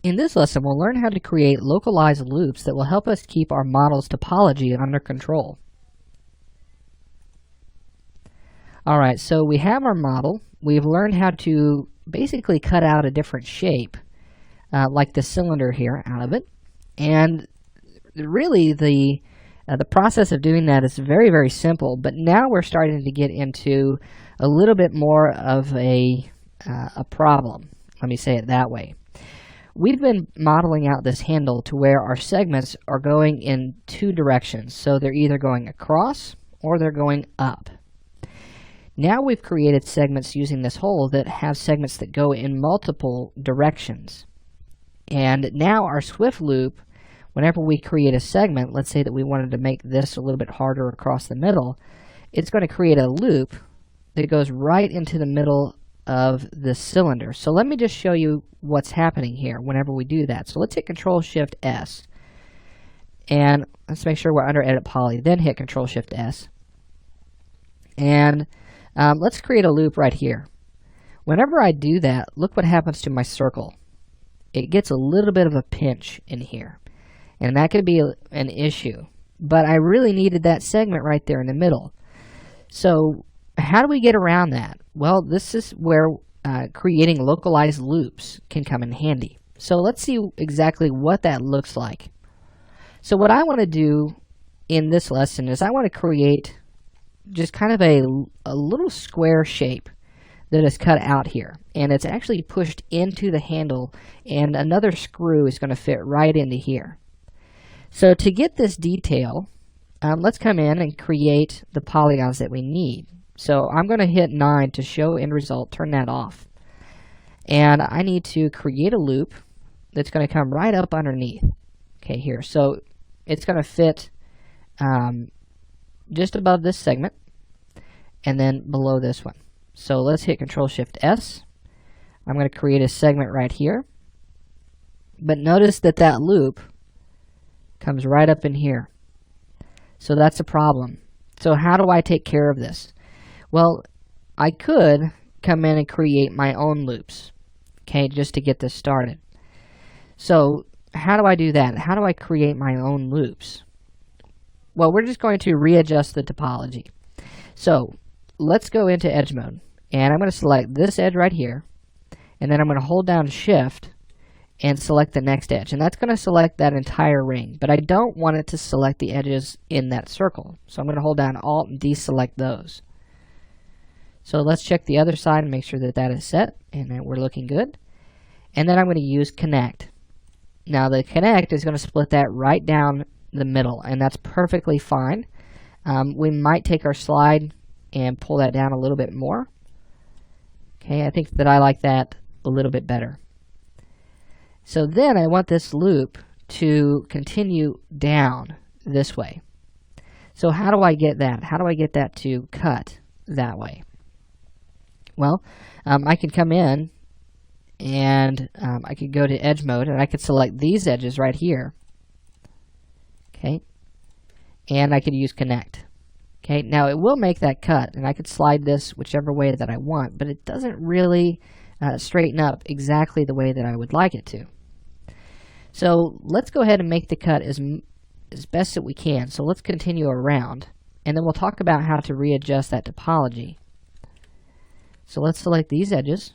In this lesson, we'll learn how to create localized loops that will help us keep our model's topology under control. Alright, so we have our model. We've learned how to basically cut out a different shape, like the cylinder here, out of it. And really, the process of doing that is very, very simple, but now we're starting to get into a little bit more of a problem. Let me say it that way. We've been modeling out this handle to where our segments are going in two directions. So they're either going across or they're going up. Now we've created segments using this hole that have segments that go in multiple directions. And now our Swift loop, whenever we create a segment, let's say that we wanted to make this a little bit harder across the middle, it's going to create a loop that goes right into the middle of the cylinder. So let me just show you what's happening here whenever we do that. So let's hit Control-Shift-S. And let's make sure we're under Edit Poly. Then hit Control-Shift-S. And let's create a loop right here. Whenever I do that, look what happens to my circle. It gets a little bit of a pinch in here. And that could be an issue. But I really needed that segment right there in the middle. So how do we get around that? Well, this is where creating localized loops can come in handy. So let's see exactly what that looks like. So what I want to do in this lesson is I want to create just kind of a little square shape that is cut out here. And it's actually pushed into the handle, and another screw is going to fit right into here. So to get this detail, let's come in and create the polygons that we need. So I'm going to hit 9 to show end result, turn that off. And I need to create a loop that's going to come right up underneath. Okay, here. So it's going to fit just above this segment and then below this one. So let's hit Control-Shift-S. I'm going to create a segment right here. But notice that that loop comes right up in here. So that's a problem. So how do I take care of this? Well, I could come in and create my own loops, okay, just to get this started. So how do I do that? How do I create my own loops? Well, we're just going to readjust the topology. So let's go into edge mode, and I'm going to select this edge right here, and then I'm going to hold down Shift and select the next edge, and that's going to select that entire ring, but I don't want it to select the edges in that circle. So I'm going to hold down Alt and deselect those. So let's check the other side and make sure that that is set and that we're looking good. And then I'm going to use Connect. Now the Connect is going to split that right down the middle, and that's perfectly fine. We might take our slide and pull that down a little bit more. Okay, I think that I like that a little bit better. So then I want this loop to continue down this way. So how do I get that? How do I get that to cut that way? Well, I can come in and I could go to edge mode, and I could select these edges right here. Okay, and I could use Connect. Okay, now it will make that cut, and I could slide this whichever way that I want, but it doesn't really straighten up exactly the way that I would like it to. So let's go ahead and make the cut as best that we can. So let's continue around, and then we'll talk about how to readjust that topology. So let's select these edges.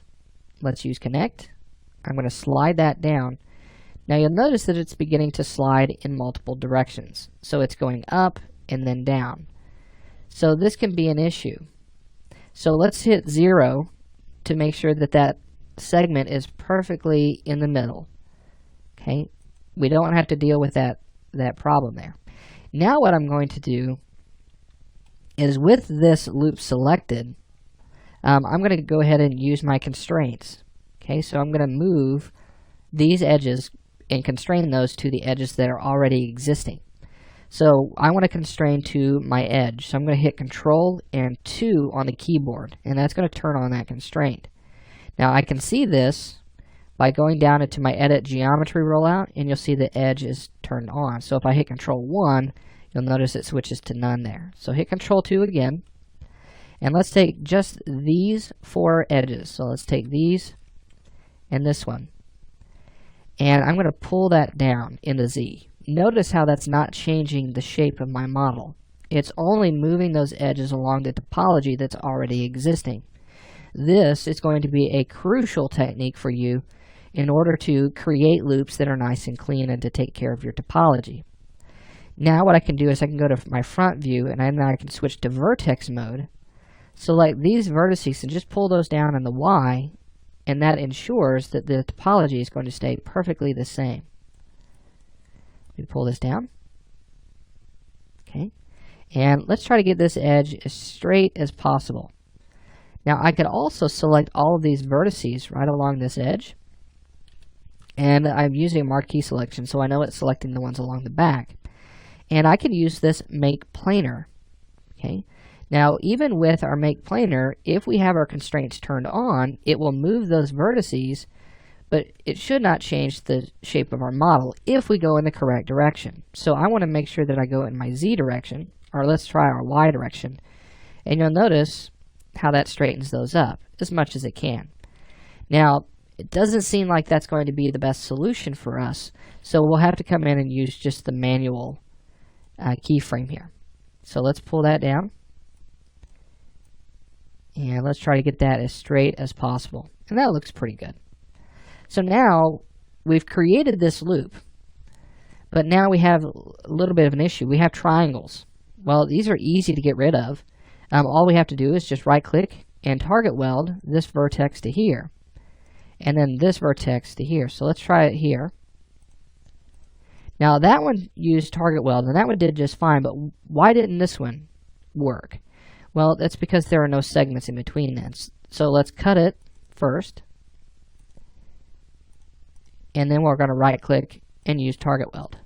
Let's use Connect. I'm going to slide that down. Now you'll notice that it's beginning to slide in multiple directions. So it's going up and then down. So this can be an issue. So let's hit 0 to make sure that that segment is perfectly in the middle. Okay, we don't have to deal with that problem there. Now what I'm going to do is, with this loop selected, I'm going to go ahead and use my constraints. Okay, so I'm going to move these edges and constrain those to the edges that are already existing. So I want to constrain to my edge. So I'm going to hit Control and 2 on the keyboard, and that's going to turn on that constraint. Now I can see this by going down into my Edit Geometry rollout, and you'll see the edge is turned on. So if I hit Control 1, you'll notice it switches to none there. So hit Control 2 again, and let's take just these 4 edges. So let's take these and this one. And I'm going to pull that down into Z. Notice how that's not changing the shape of my model. It's only moving those edges along the topology that's already existing. This is going to be a crucial technique for you in order to create loops that are nice and clean and to take care of your topology. Now what I can do is I can go to my front view and then I can switch to vertex mode, select these vertices and just pull those down in the Y, and that ensures that the topology is going to stay perfectly the same. Let me pull this down. Okay. And let's try to get this edge as straight as possible. Now I could also select all of these vertices right along this edge. And I'm using a marquee selection, so I know it's selecting the ones along the back. And I could use this make planar. Okay. Now, even with our make planar, if we have our constraints turned on, it will move those vertices, but it should not change the shape of our model if we go in the correct direction. So I want to make sure that I go in my Z direction, or let's try our Y direction. And you'll notice how that straightens those up as much as it can. Now, it doesn't seem like that's going to be the best solution for us, so we'll have to come in and use just the manual keyframe here. So let's pull that down. And let's try to get that as straight as possible. And that looks pretty good. So now we've created this loop, but now we have a little bit of an issue. We have triangles. Well, these are easy to get rid of. All we have to do is just right click and target weld this vertex to here. And then this vertex to here. So let's try it here. Now that one used target weld and that one did just fine, but why didn't this one work? Well, that's because there are no segments in between them. So let's cut it first. And then we're going to right click and use target weld.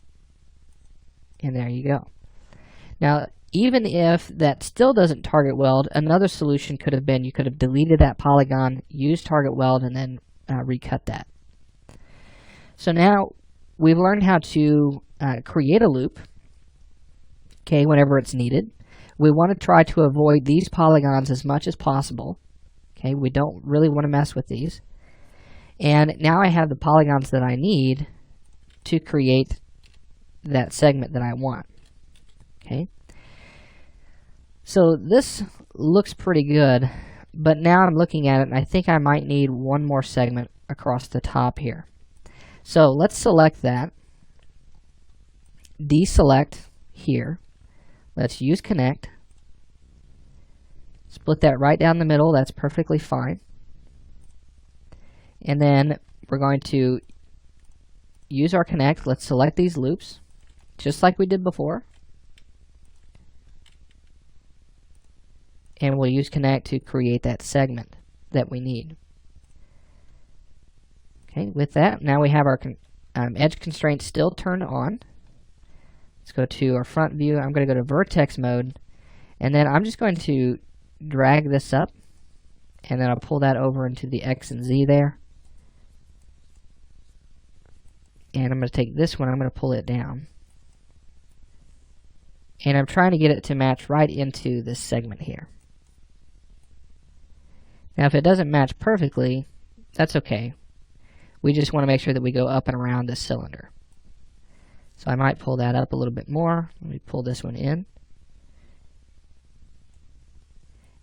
And there you go. Now, even if that still doesn't target weld, another solution could have been you could have deleted that polygon, used target weld, and then recut that. So now we've learned how to create a loop, okay, whenever it's needed. We want to try to avoid these polygons as much as possible. Okay, we don't really want to mess with these. And now I have the polygons that I need to create that segment that I want. Okay. So this looks pretty good, but now I'm looking at it and I think I might need one more segment across the top here. So let's select that. Deselect here. Let's use connect. Split that right down the middle. That's perfectly fine. And then we're going to use our connect. Let's select these loops, just like we did before. And we'll use connect to create that segment that we need. Okay, with that, now we have our edge constraints still turned on. Let's go to our front view. I'm going to go to vertex mode, and then I'm just going to drag this up, and then I'll pull that over into the X and Z there. And I'm going to take this one, I'm going to pull it down. And I'm trying to get it to match right into this segment here. Now if it doesn't match perfectly, that's okay. We just want to make sure that we go up and around this cylinder. So I might pull that up a little bit more. Let me pull this one in.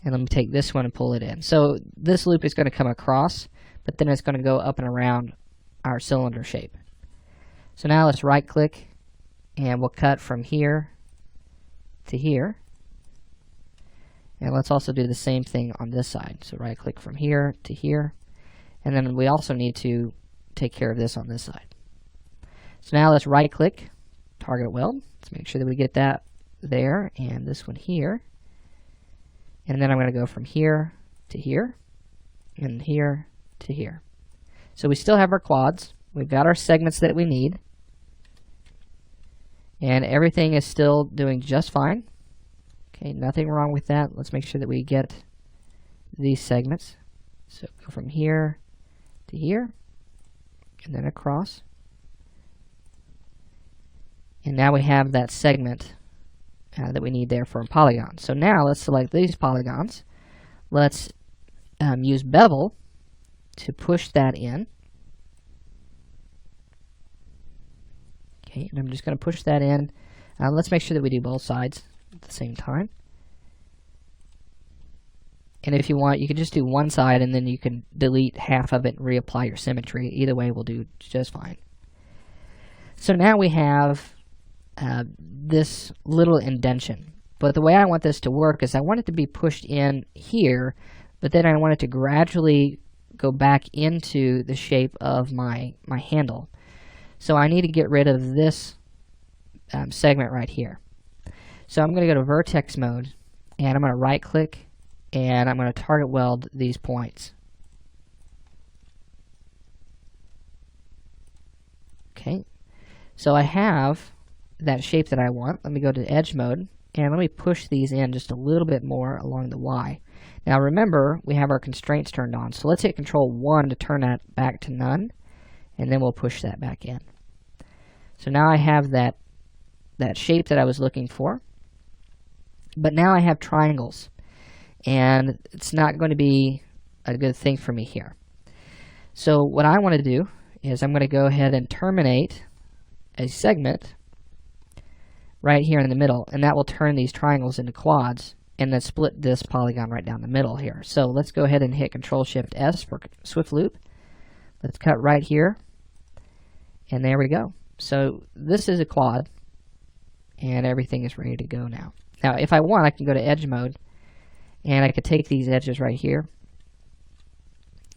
And let me take this one and pull it in. So this loop is going to come across, but then it's going to go up and around our cylinder shape. So now let's right click and we'll cut from here to here. And let's also do the same thing on this side. So right click from here to here. And then we also need to take care of this on this side. So now let's right click, target weld. Let's make sure that we get that there and this one here. And then I'm going to go from here to here and here to here. So we still have our quads. We've got our segments that we need. And everything is still doing just fine. Okay, nothing wrong with that. Let's make sure that we get these segments. So go from here to here and then across. And now we have that segment that we need there for a polygon. So now let's select these polygons. Let's use bevel to push that in. Okay, and I'm just going to push that in. Let's make sure that we do both sides at the same time. And if you want, you can just do one side and then you can delete half of it and reapply your symmetry. Either way will do just fine. So now we have this little indentation. But the way I want this to work is I want it to be pushed in here, but then I want it to gradually go back into the shape of my handle. So I need to get rid of this segment right here. So I'm going to go to vertex mode, and I'm going to right click, and I'm going to target weld these points. Okay, so I have that shape that I want. Let me go to edge mode, and let me push these in just a little bit more along the Y. Now remember, we have our constraints turned on, so let's hit Control 1 to turn that back to none, and then we'll push that back in. So now I have that shape that I was looking for, but now I have triangles, and it's not going to be a good thing for me here. So what I want to do is I'm going to go ahead and terminate a segment right here in the middle, and that will turn these triangles into quads, and then split this polygon right down the middle here. So let's go ahead and hit Control-Shift-S for Swift Loop. Let's cut right here, and there we go. So this is a quad, and everything is ready to go now. Now if I want, I can go to edge mode, and I could take these edges right here,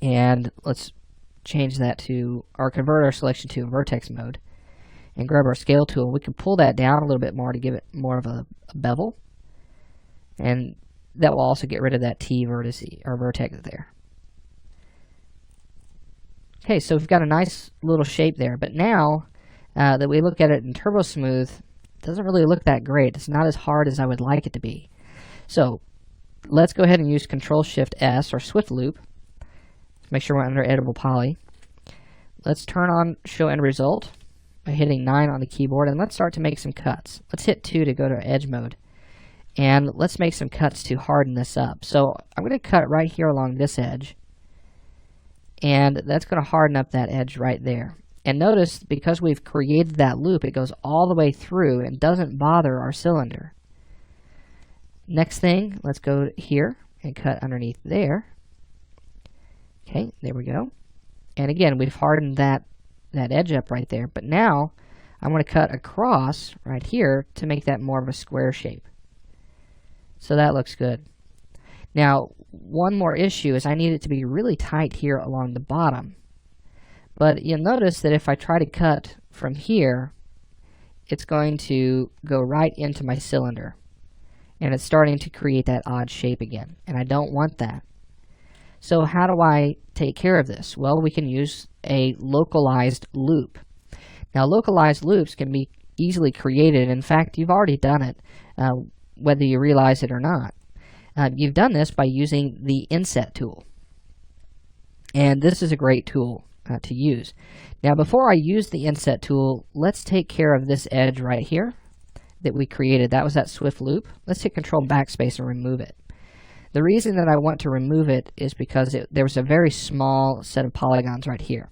and let's change that to, or convert our selection to a vertex mode, and grab our scale tool. We can pull that down a little bit more to give it more of a bevel, and that will also get rid of that T vertex or vertex there. Okay, so we've got a nice little shape there, but now that we look at it in Turbo Smooth, it doesn't really look that great. It's not as hard as I would like it to be. So let's go ahead and use Control-Shift-S or Swift Loop. Make sure we're under Editable Poly. Let's turn on Show End Result by hitting 9 on the keyboard, and let's start to make some cuts. Let's hit 2 to go to Edge Mode, and let's make some cuts to harden this up. So I'm going to cut right here along this edge, and that's going to harden up that edge right there. And notice, because we've created that loop, it goes all the way through and doesn't bother our cylinder. Next thing, let's go here and cut underneath there. Okay, there we go. And again, we've hardened that edge up right there. But now, I want to cut across right here to make that more of a square shape. So that looks good. Now, one more issue is I need it to be really tight here along the bottom. But you'll notice that if I try to cut from here, it's going to go right into my cylinder. And it's starting to create that odd shape again. And I don't want that. So how do I take care of this? Well, we can use a localized loop. Now, localized loops can be easily created. In fact, you've already done it, whether you realize it or not. You've done this by using the Inset tool. And this is a great tool to use. Now, before I use the Inset tool, let's take care of this edge right here that we created. That was that Swift Loop. Let's hit Control Backspace and remove it. The reason that I want to remove it is because there was a very small set of polygons right here.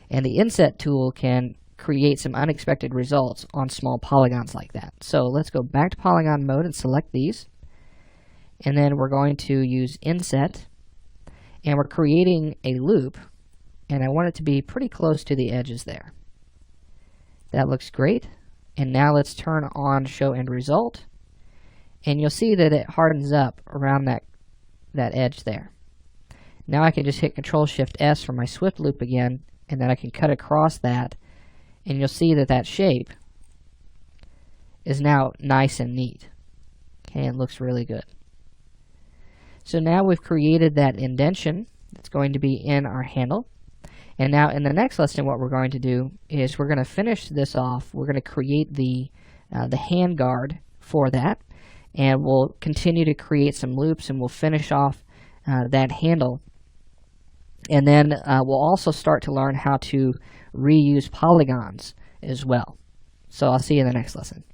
And the Inset tool can create some unexpected results on small polygons like that. So let's go back to polygon mode and select these. And then we're going to use Inset. And we're creating a loop. And I want it to be pretty close to the edges there. That looks great. And now let's turn on Show End Result. And you'll see that it hardens up around that edge there. Now I can just hit Control-Shift-S for my Swift Loop again, and then I can cut across that, and you'll see that that shape is now nice and neat. Okay, it looks really good. So now we've created that indentation that's going to be in our handle. And now in the next lesson, what we're going to do is we're going to finish this off. We're going to create the hand guard for that. And we'll continue to create some loops, and we'll finish off that handle. And then we'll also start to learn how to reuse polygons as well. So I'll see you in the next lesson.